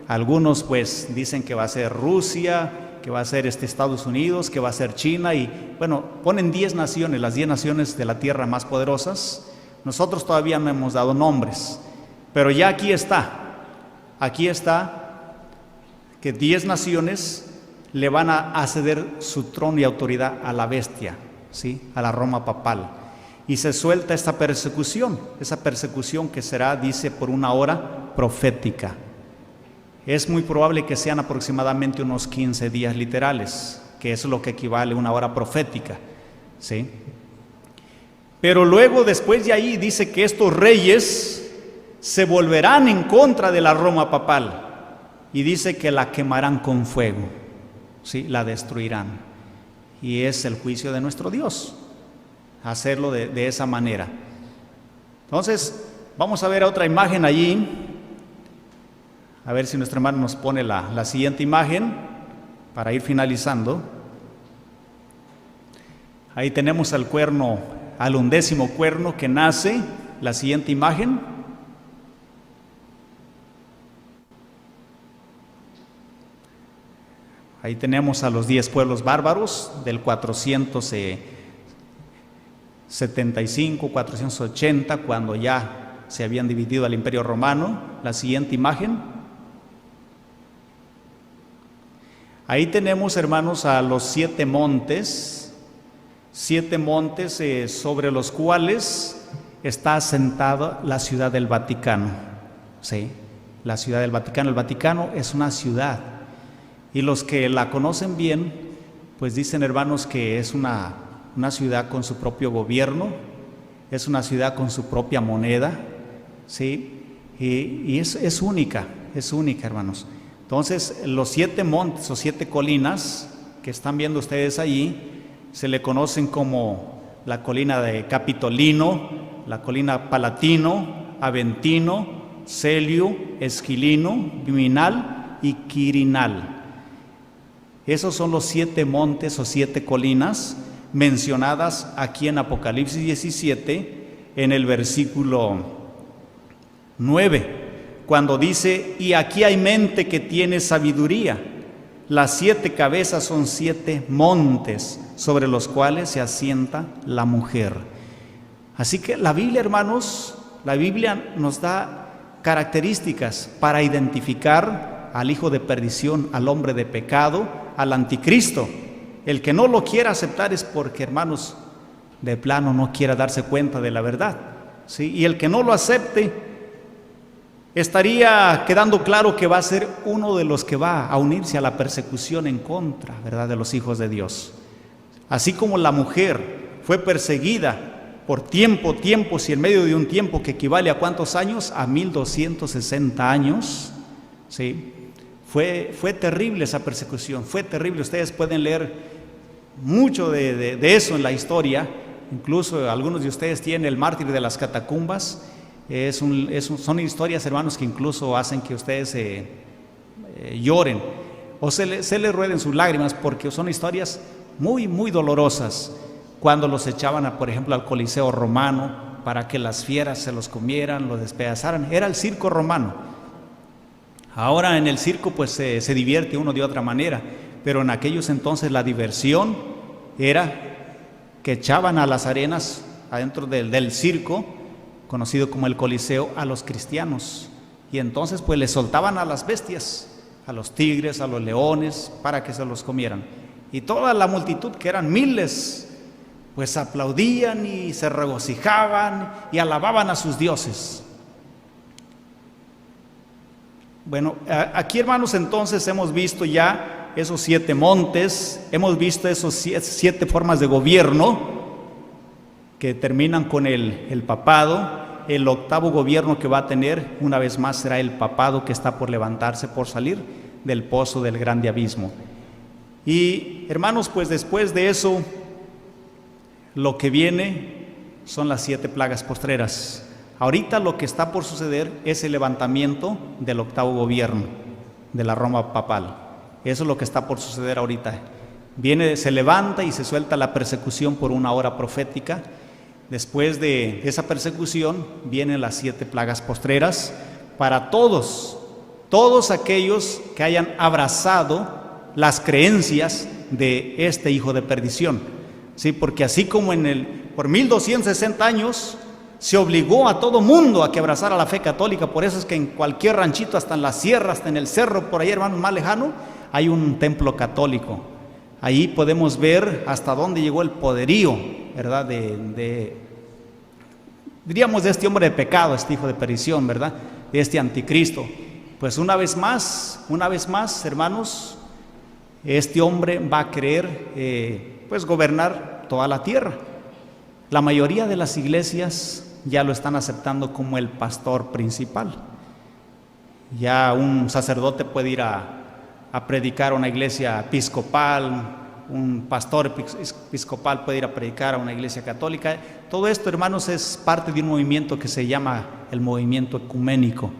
Algunos pues dicen que va a ser Rusia, que va a ser Estados Unidos, que va a ser China, y ponen 10 naciones, las 10 naciones de la tierra más poderosas. Nosotros todavía no hemos dado nombres, pero ya aquí está que 10 naciones le van a ceder su trono y autoridad a la bestia, ¿sí? A la Roma papal. Y se suelta esa persecución que será, dice, por una hora profética. Es muy probable que sean aproximadamente unos 15 días literales, que es lo que equivale a una hora profética, ¿sí? Pero luego, después de ahí, dice que estos reyes se volverán en contra de la Roma papal, y dice que la quemarán con fuego, ¿sí? La destruirán. Y es el juicio de nuestro Dios, hacerlo de esa manera. Entonces, vamos a ver otra imagen allí. A ver si nuestro hermano nos pone la siguiente imagen para ir finalizando. Ahí tenemos al 11º cuerno que nace. La siguiente imagen. Ahí tenemos a los 10 pueblos bárbaros del 475, 480, cuando ya se habían dividido al Imperio Romano. La siguiente imagen. Ahí tenemos, hermanos, a los 7 montes, sobre los cuales está asentada la ciudad del Vaticano. Sí, la ciudad del Vaticano. El Vaticano es una ciudad, y los que la conocen bien, pues dicen, hermanos, que es una ciudad con su propio gobierno, es una ciudad con su propia moneda, ¿sí? Y es única, hermanos. Entonces, los 7 montes o 7 colinas que están viendo ustedes allí, se le conocen como la colina de Capitolino, la colina Palatino, Aventino, Celio, Esquilino, Viminal y Quirinal. Esos son los 7 montes o 7 colinas mencionadas aquí en Apocalipsis 17, en el versículo 9. Cuando dice: y aquí hay mente que tiene sabiduría. Las 7 cabezas son 7 montes sobre los cuales se asienta la mujer. Así que la Biblia, hermanos, la Biblia nos da características para identificar al hijo de perdición, al hombre de pecado, al anticristo. El que no lo quiera aceptar es porque, hermanos, de plano no quiera darse cuenta de la verdad, ¿sí? Y el que no lo acepte, estaría quedando claro que va a ser uno de los que va a unirse a la persecución en contra, ¿verdad?, de los hijos de Dios. Así como la mujer fue perseguida por tiempos y en medio de un tiempo que equivale a ¿cuántos años? A 1260 años, ¿sí? Fue terrible esa persecución, fue terrible. Ustedes pueden leer mucho de eso en la historia. Incluso algunos de ustedes tienen el mártir de las catacumbas. Son historias, hermanos, que incluso hacen que ustedes lloren o se les rueden sus lágrimas, porque son historias muy, muy dolorosas. Cuando los echaban, por ejemplo, al Coliseo romano para que las fieras se los comieran, los despedazaran. Era el circo romano. Ahora en el circo pues se divierte uno de otra manera, pero en aquellos entonces la diversión era que echaban a las arenas adentro del circo, conocido como el Coliseo, a los cristianos, y entonces pues les soltaban a las bestias, a los tigres, a los leones, para que se los comieran, y toda la multitud, que eran miles, pues aplaudían y se regocijaban y alababan a sus dioses. Bueno, aquí, hermanos, entonces hemos visto ya esos 7 montes, hemos visto esos 7 formas de gobierno que terminan con el papado. El 8º gobierno que va a tener, una vez más, será el papado, que está por levantarse, por salir del pozo del grande abismo. Y, hermanos, pues después de eso, lo que viene son las 7 plagas postreras. Ahorita lo que está por suceder es el levantamiento del 8º gobierno de la Roma papal. Eso es lo que está por suceder ahorita. Se levanta y se suelta la persecución por una hora profética. Después de esa persecución vienen las 7 plagas postreras para todos aquellos que hayan abrazado las creencias de este hijo de perdición. Sí, porque así como por 1260 años se obligó a todo mundo a que abrazara la fe católica. Por eso es que en cualquier ranchito, hasta en la sierra, hasta en el cerro, por ahí, hermanos, más lejano, hay un templo católico. Ahí podemos ver hasta dónde llegó el poderío, ¿verdad?, diríamos, de este hombre de pecado, este hijo de perdición, ¿verdad?, de este anticristo. Pues una vez más, hermanos, este hombre va a querer pues gobernar toda la tierra. La mayoría de las iglesias ya lo están aceptando como el pastor principal. Ya un sacerdote puede ir a predicar a una iglesia episcopal, un pastor episcopal puede ir a predicar a una iglesia católica. Todo esto, hermanos, es parte de un movimiento que se llama el movimiento ecuménico,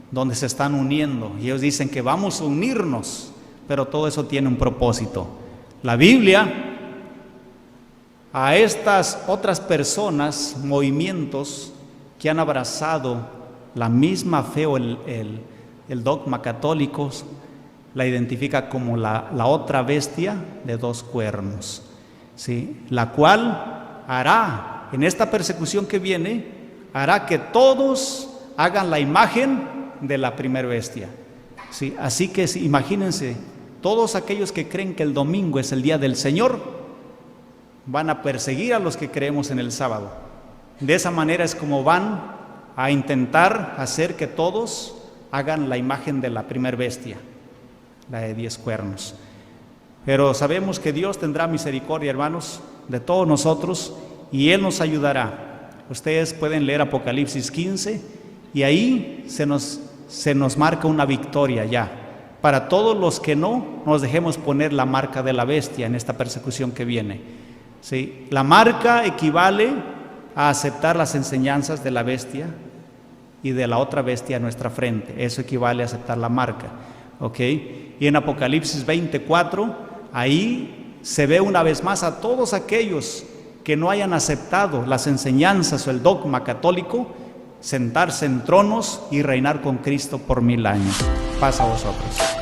donde se están uniendo, y ellos dicen que vamos a unirnos, pero todo eso tiene un propósito. La Biblia, a estas otras personas, movimientos que han abrazado la misma fe o el dogma católico, la identifica como la otra bestia de 2 cuernos, ¿sí?, la cual hará, en esta persecución que viene, hará que todos hagan la imagen de la primera bestia, ¿sí? Así que imagínense, todos aquellos que creen que el domingo es el día del Señor van a perseguir a los que creemos en el sábado. De esa manera es como van a intentar hacer que todos hagan la imagen de la primera bestia, la de 10 cuernos. Pero sabemos que Dios tendrá misericordia, hermanos, de todos nosotros, y Él nos ayudará. Ustedes pueden leer Apocalipsis 15 y ahí se nos marca una victoria ya, para todos los que no nos dejemos poner la marca de la bestia en esta persecución que viene. Sí, la marca equivale a aceptar las enseñanzas de la bestia y de la otra bestia a nuestra frente. Eso equivale a aceptar la marca, ¿ok? Y en Apocalipsis 24, ahí se ve una vez más a todos aquellos que no hayan aceptado las enseñanzas o el dogma católico, sentarse en tronos y reinar con Cristo por 1000 años. Paz a vosotros.